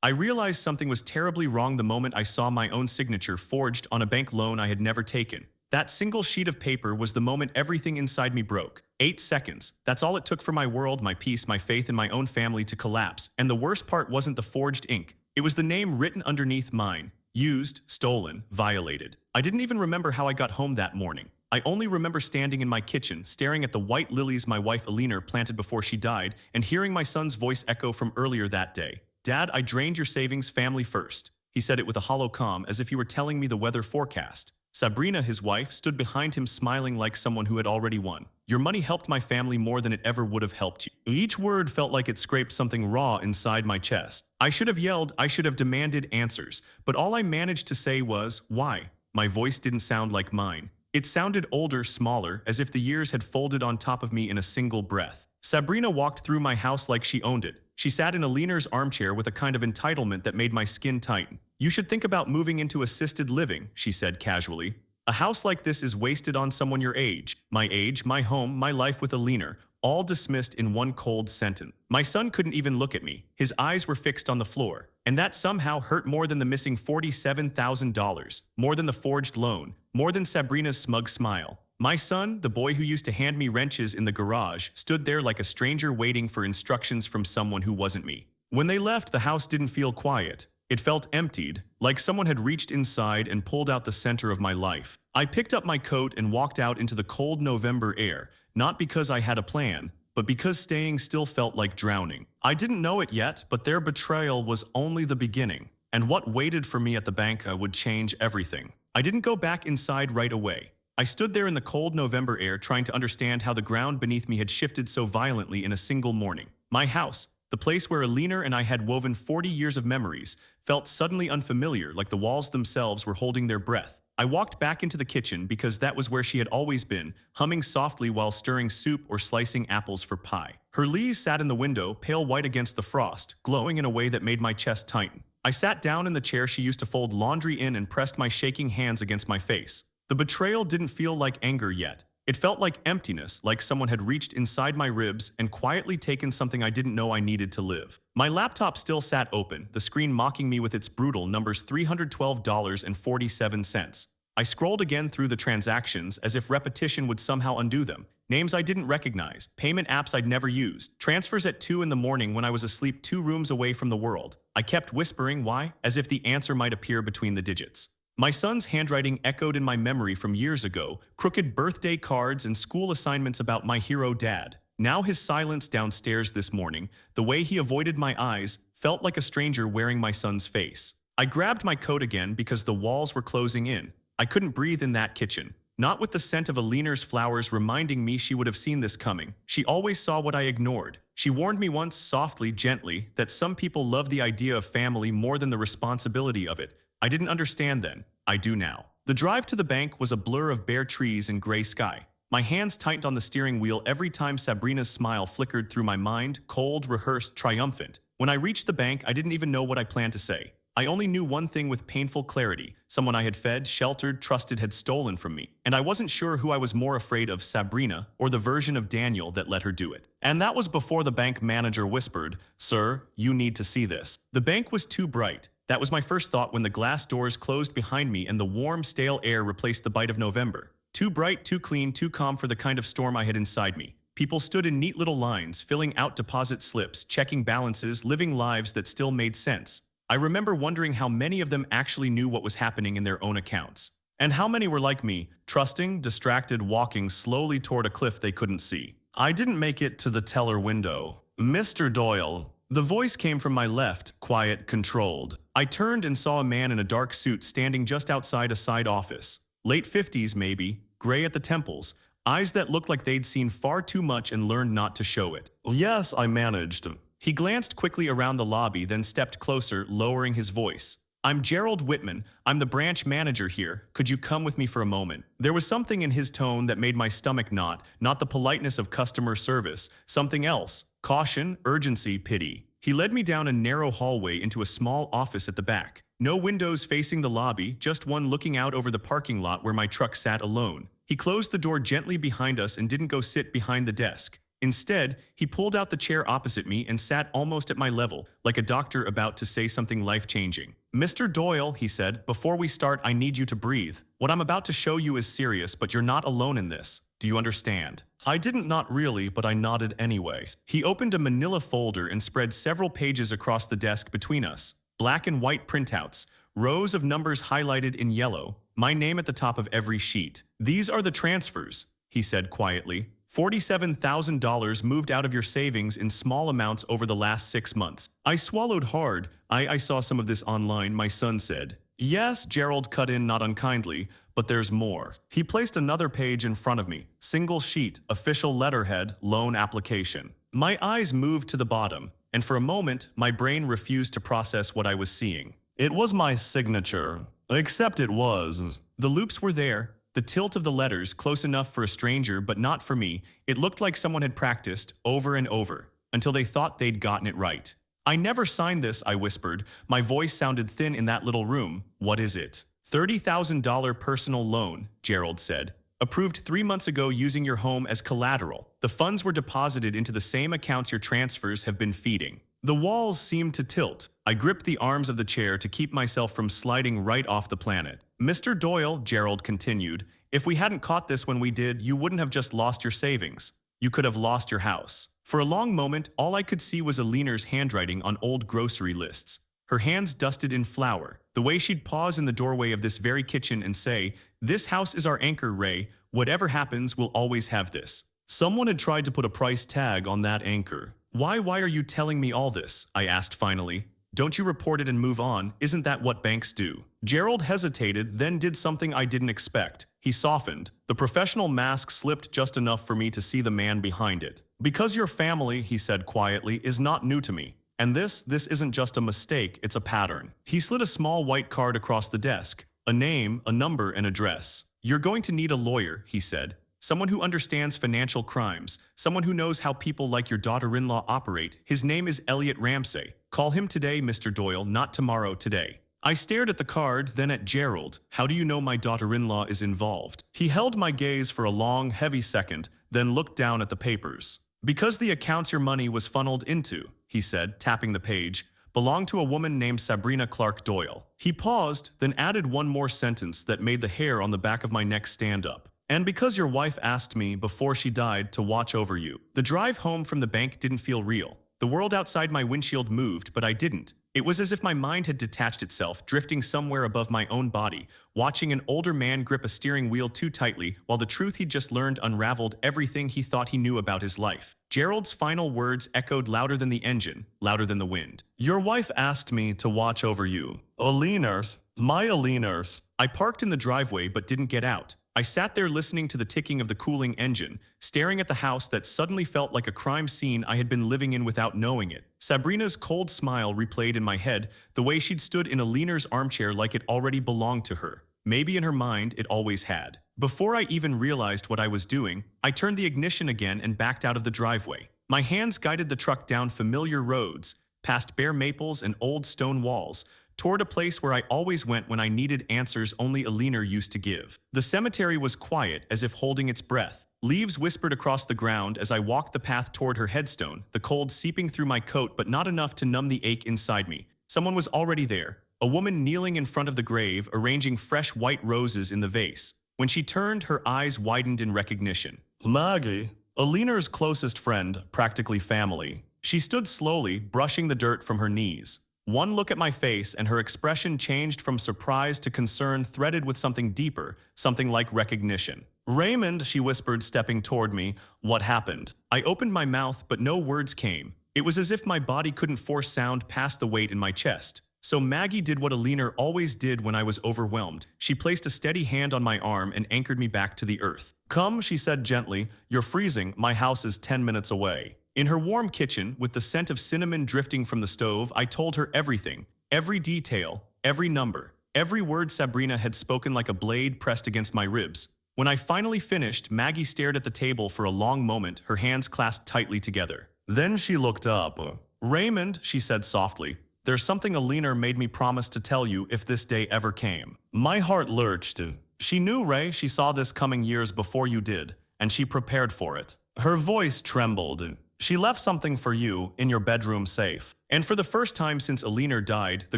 I realized something was terribly wrong the moment I saw my own signature forged on a bank loan I had never taken. That single sheet of paper was the moment everything inside me broke. 8 seconds. That's all it took for my world, my peace, my faith in my own family to collapse. And the worst part wasn't the forged ink. It was the name written underneath mine. Used, stolen, violated. I didn't even remember how I got home that morning. I only remember standing in my kitchen, staring at the white lilies my wife Alina planted before she died, and hearing my son's voice echo from earlier that day. "Dad, I drained your savings, family first." He said it with a hollow calm, as if he were telling me the weather forecast. Sabrina, his wife, stood behind him smiling like someone who had already won. "Your money helped my family more than it ever would have helped you." Each word felt like it scraped something raw inside my chest. I should have yelled, I should have demanded answers, but all I managed to say was, "Why?" My voice didn't sound like mine. It sounded older, smaller, as if the years had folded on top of me in a single breath. Sabrina walked through my house like she owned it. She sat in Alina's armchair with a kind of entitlement that made my skin tighten. "You should think about moving into assisted living," she said casually. "A house like this is wasted on someone your age, my home, my life with Alina, all dismissed in one cold sentence." My son couldn't even look at me. His eyes were fixed on the floor. And that somehow hurt more than the missing $47,000, more than the forged loan, more than Sabrina's smug smile. My son, the boy who used to hand me wrenches in the garage, stood there like a stranger waiting for instructions from someone who wasn't me. When they left, the house didn't feel quiet. It felt emptied, like someone had reached inside and pulled out the center of my life. I picked up my coat and walked out into the cold November air, not because I had a plan, but because staying still felt like drowning. I didn't know it yet, but their betrayal was only the beginning. And what waited for me at the bank would change everything. I didn't go back inside right away. I stood there in the cold November air trying to understand how the ground beneath me had shifted so violently in a single morning. My house, the place where Alina and I had woven 40 years of memories, felt suddenly unfamiliar, like the walls themselves were holding their breath. I walked back into the kitchen because that was where she had always been, humming softly while stirring soup or slicing apples for pie. Her Lee sat in the window, pale white against the frost, glowing in a way that made my chest tighten. I sat down in the chair she used to fold laundry in and pressed my shaking hands against my face. The betrayal didn't feel like anger yet. It felt like emptiness, like someone had reached inside my ribs and quietly taken something I didn't know I needed to live. My laptop still sat open, the screen mocking me with its brutal numbers $312.47. I scrolled again through the transactions as if repetition would somehow undo them. Names I didn't recognize, payment apps I'd never used, transfers at 2 in the morning when I was asleep 2 rooms away from the world. I kept whispering, why? As if the answer might appear between the digits. My son's handwriting echoed in my memory from years ago, crooked birthday cards and school assignments about my hero dad. Now his silence downstairs this morning, the way he avoided my eyes, felt like a stranger wearing my son's face. I grabbed my coat again because the walls were closing in. I couldn't breathe in that kitchen. Not with the scent of Alina's flowers reminding me she would have seen this coming. She always saw what I ignored. She warned me once, softly, gently, that some people love the idea of family more than the responsibility of it. I didn't understand then. I do now. The drive to the bank was a blur of bare trees and gray sky. My hands tightened on the steering wheel every time Sabrina's smile flickered through my mind, cold, rehearsed, triumphant. When I reached the bank, I didn't even know what I planned to say. I only knew one thing with painful clarity. Someone I had fed, sheltered, trusted had stolen from me. And I wasn't sure who I was more afraid of, Sabrina or the version of Daniel that let her do it. And that was before the bank manager whispered, "Sir, you need to see this." The bank was too bright. That was my first thought when the glass doors closed behind me and the warm, stale air replaced the bite of November. Too bright, too clean, too calm for the kind of storm I had inside me. People stood in neat little lines, filling out deposit slips, checking balances, living lives that still made sense. I remember wondering how many of them actually knew what was happening in their own accounts. And how many were like me, trusting, distracted, walking slowly toward a cliff they couldn't see. I didn't make it to the teller window. "Mr. Doyle." The voice came from my left, quiet, controlled. I turned and saw a man in a dark suit standing just outside a side office. Late 50s maybe, gray at the temples, eyes that looked like they'd seen far too much and learned not to show it. "Yes, I managed." He glanced quickly around the lobby, then stepped closer, lowering his voice. "I'm Gerald Whitman. I'm the branch manager here. Could you come with me for a moment?" There was something in his tone that made my stomach knot, not the politeness of customer service, something else. Caution, urgency, pity. He led me down a narrow hallway into a small office at the back. No windows facing the lobby, just one looking out over the parking lot where my truck sat alone. He closed the door gently behind us and didn't go sit behind the desk. Instead, he pulled out the chair opposite me and sat almost at my level, like a doctor about to say something life-changing. "Mr. Doyle," he said, "before we start, I need you to breathe. What I'm about to show you is serious, but you're not alone in this. Do you understand?" I didn't, not really, but I nodded anyway. He opened a manila folder and spread several pages across the desk between us. Black and white printouts, rows of numbers highlighted in yellow, my name at the top of every sheet. "These are the transfers," he said quietly. $47,000 moved out of your savings in small amounts over the last 6 months. I swallowed hard. I saw some of this online, my son said. "Yes," Gerald cut in not unkindly, "but there's more." He placed another page in front of me. Single sheet, official letterhead, loan application. My eyes moved to the bottom, and for a moment, my brain refused to process what I was seeing. It was my signature. Except it was. The loops were there. The tilt of the letters, close enough for a stranger but not for me. It looked like someone had practiced, over and over, until they thought they'd gotten it right. "I never signed this," I whispered. My voice sounded thin in that little room. "What is it?" $30,000 personal loan, Gerald said. "Approved 3 months ago using your home as collateral. The funds were deposited into the same accounts your transfers have been feeding." The walls seemed to tilt. I gripped the arms of the chair to keep myself from sliding right off the planet. "Mr. Doyle," Gerald continued, "if we hadn't caught this when we did, you wouldn't have just lost your savings. You could have lost your house." For a long moment, all I could see was Alina's handwriting on old grocery lists. Her hands dusted in flour, the way she'd pause in the doorway of this very kitchen and say, "This house is our anchor, Ray. Whatever happens, we'll always have this." Someone had tried to put a price tag on that anchor. Why are you telling me all this?" I asked finally. "Don't you report it and move on? Isn't that what banks do?" Gerald hesitated, then did something I didn't expect. He softened. The professional mask slipped just enough for me to see the man behind it. "Because your family," he said quietly, "is not new to me. And this isn't just a mistake, it's a pattern." He slid a small white card across the desk. "A name, a number, an address. You're going to need a lawyer," he said. "Someone who understands financial crimes, someone who knows how people like your daughter-in-law operate. His name is Elliot Ramsey. Call him today, Mr. Doyle, not tomorrow, today." I stared at the card, then at Gerald. "How do you know my daughter-in-law is involved?" He held my gaze for a long, heavy second, then looked down at the papers. "Because the accounts your money was funneled into," he said, tapping the page, "belonged to a woman named Sabrina Clark Doyle." He paused, then added one more sentence that made the hair on the back of my neck stand up. "And because your wife asked me, before she died, to watch over you." The drive home from the bank didn't feel real. The world outside my windshield moved, but I didn't. It was as if my mind had detached itself, drifting somewhere above my own body, watching an older man grip a steering wheel too tightly, while the truth he'd just learned unraveled everything he thought he knew about his life. Gerald's final words echoed louder than the engine, louder than the wind. "Your wife asked me to watch over you." Alina's. My Alina's. I parked in the driveway but didn't get out. I sat there listening to the ticking of the cooling engine, staring at the house that suddenly felt like a crime scene I had been living in without knowing it. Sabrina's cold smile replayed in my head, the way she'd stood in Alina's armchair like it already belonged to her. Maybe in her mind it always had. Before I even realized what I was doing, I turned the ignition again and backed out of the driveway. My hands guided the truck down familiar roads, past bare maples and old stone walls, toward a place where I always went when I needed answers only Alina used to give. The cemetery was quiet, as if holding its breath. Leaves whispered across the ground as I walked the path toward her headstone, the cold seeping through my coat but not enough to numb the ache inside me. Someone was already there, a woman kneeling in front of the grave, arranging fresh white roses in the vase. When she turned, her eyes widened in recognition. "Maggie, Alina's closest friend, practically family." She stood slowly, brushing the dirt from her knees. One look at my face and her expression changed from surprise to concern, threaded with something deeper, something like recognition. "Raymond," she whispered, stepping toward me, "what happened?" I opened my mouth, but no words came. It was as if my body couldn't force sound past the weight in my chest. So Maggie did what Alina always did when I was overwhelmed. She placed a steady hand on my arm and anchored me back to the earth. "Come," she said gently, "you're freezing, my house is 10 minutes away." In her warm kitchen, with the scent of cinnamon drifting from the stove, I told her everything. Every detail, every number, every word Sabrina had spoken like a blade pressed against my ribs. When I finally finished, Maggie stared at the table for a long moment, her hands clasped tightly together. Then she looked up. "Raymond," she said softly, "there's something Alina made me promise to tell you if this day ever came." My heart lurched. "She knew, Ray, she saw this coming years before you did, and she prepared for it." Her voice trembled. She left something for you in your bedroom safe. And for the first time since Alina died, the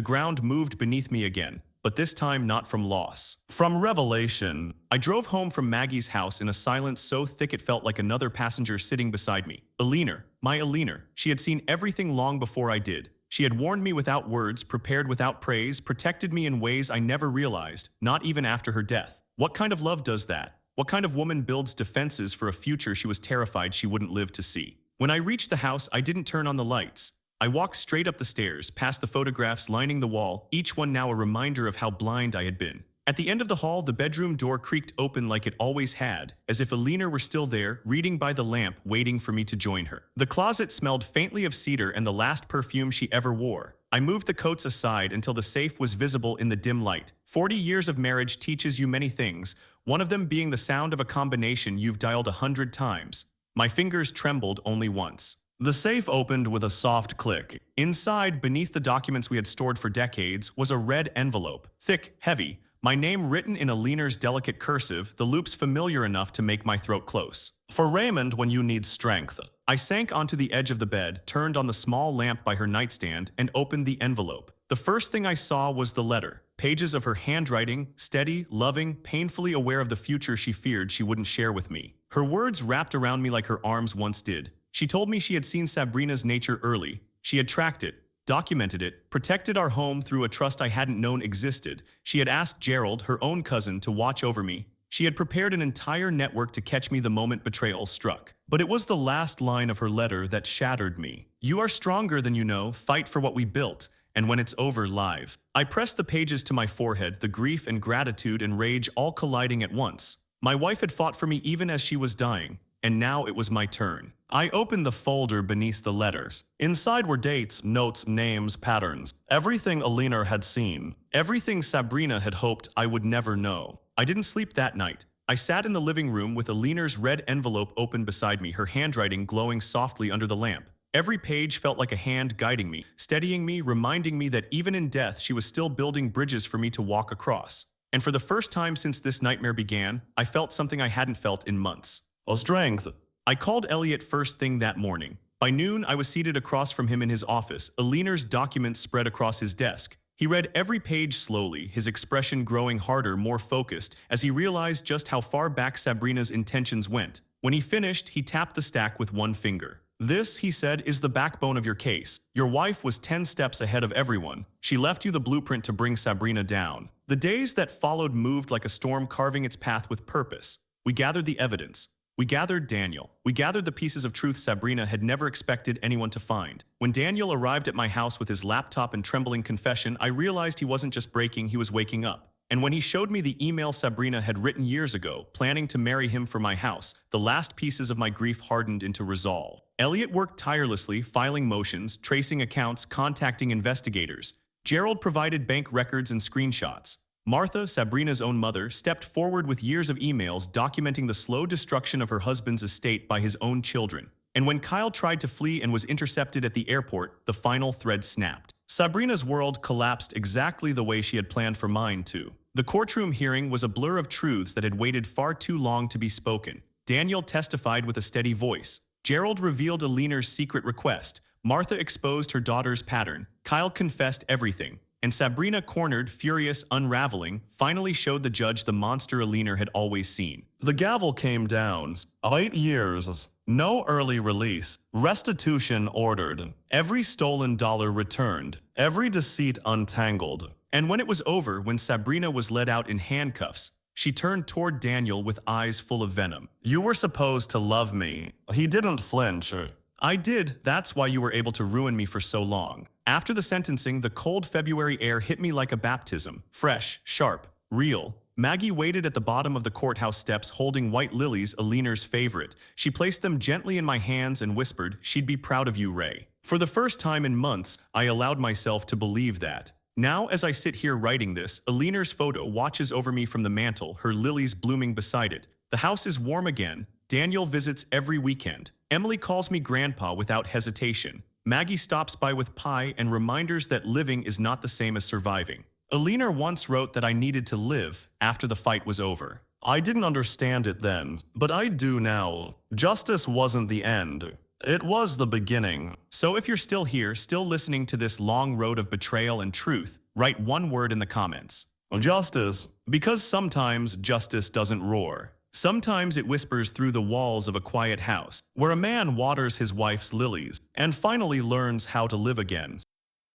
ground moved beneath me again. But this time not from loss. From revelation. I drove home from Maggie's house in a silence so thick it felt like another passenger sitting beside me. Alina, my Alina. She had seen everything long before I did. She had warned me without words, prepared without praise, protected me in ways I never realized, not even after her death. What kind of love does that? What kind of woman builds defenses for a future she was terrified she wouldn't live to see? When I reached the house, I didn't turn on the lights. I walked straight up the stairs, past the photographs lining the wall, each one now a reminder of how blind I had been. At the end of the hall, the bedroom door creaked open like it always had, as if Alina were still there, reading by the lamp, waiting for me to join her. The closet smelled faintly of cedar and the last perfume she ever wore. I moved the coats aside until the safe was visible in the dim light. 40 years of marriage teaches you many things, one of them being the sound of a combination you've dialed 100 times. My fingers trembled only once. The safe opened with a soft click. Inside, beneath the documents we had stored for decades, was a red envelope. Thick, heavy, my name written in Alina's delicate cursive, the loops familiar enough to make my throat close. For Raymond when you need strength. I sank onto the edge of the bed, turned on the small lamp by her nightstand, and opened the envelope. The first thing I saw was the letter. Pages of her handwriting, steady, loving, painfully aware of the future she feared she wouldn't share with me. Her words wrapped around me like her arms once did. She told me she had seen Sabrina's nature early. She had tracked it, documented it, protected our home through a trust I hadn't known existed. She had asked Gerald, her own cousin, to watch over me. She had prepared an entire network to catch me the moment betrayal struck. But it was the last line of her letter that shattered me. You are stronger than you know, fight for what we built, and when it's over, live. I pressed the pages to my forehead, the grief and gratitude and rage all colliding at once. My wife had fought for me even as she was dying, and now it was my turn. I opened the folder beneath the letters. Inside were dates, notes, names, patterns. Everything Alina had seen. Everything Sabrina had hoped I would never know. I didn't sleep that night. I sat in the living room with Alina's red envelope open beside me, her handwriting glowing softly under the lamp. Every page felt like a hand guiding me, steadying me, reminding me that even in death she was still building bridges for me to walk across. And for the first time since this nightmare began, I felt something I hadn't felt in months. A strength. I called Elliot first thing that morning. By noon, I was seated across from him in his office, Alina's documents spread across his desk. He read every page slowly, his expression growing harder, more focused, as he realized just how far back Sabrina's intentions went. When he finished, he tapped the stack with one finger. This, he said, is the backbone of your case. Your wife was 10 steps ahead of everyone. She left you the blueprint to bring Sabrina down. The days that followed moved like a storm carving its path with purpose. We gathered the evidence. We gathered Daniel. We gathered the pieces of truth Sabrina had never expected anyone to find. When Daniel arrived at my house with his laptop and trembling confession, I realized he wasn't just breaking, he was waking up. And when he showed me the email Sabrina had written years ago, planning to marry him for my house, the last pieces of my grief hardened into resolve. Elliot worked tirelessly, filing motions, tracing accounts, contacting investigators. Gerald provided bank records and screenshots. Martha, Sabrina's own mother, stepped forward with years of emails documenting the slow destruction of her husband's estate by his own children. And when Kyle tried to flee and was intercepted at the airport, the final thread snapped. Sabrina's world collapsed exactly the way she had planned for mine too. The courtroom hearing was a blur of truths that had waited far too long to be spoken. Daniel testified with a steady voice. Gerald revealed Alina's secret request. Martha exposed her daughter's pattern. Kyle confessed everything. And Sabrina, cornered, furious, unraveling, finally showed the judge the monster Alina had always seen. The gavel came down. 8 years. No early release. Restitution ordered. Every stolen dollar returned. Every deceit untangled. And when it was over, when Sabrina was led out in handcuffs, she turned toward Daniel with eyes full of venom. You were supposed to love me. He didn't flinch. I did. That's why you were able to ruin me for so long. After the sentencing, the cold February air hit me like a baptism. Fresh, sharp, real. Maggie waited at the bottom of the courthouse steps holding white lilies, Alina's favorite. She placed them gently in my hands and whispered, "She'd be proud of you, Ray." For the first time in months, I allowed myself to believe that. Now, as I sit here writing this, Alina's photo watches over me from the mantel, her lilies blooming beside it. The house is warm again. Daniel visits every weekend. Emily calls me grandpa without hesitation. Maggie stops by with pie and reminders that living is not the same as surviving. Alina once wrote that I needed to live after the fight was over. I didn't understand it then, but I do now. Justice wasn't the end. It was the beginning. So if you're still here, still listening to this long road of betrayal and truth, write one word in the comments. Justice. Because sometimes justice doesn't roar. Sometimes it whispers through the walls of a quiet house, where a man waters his wife's lilies and finally learns how to live again.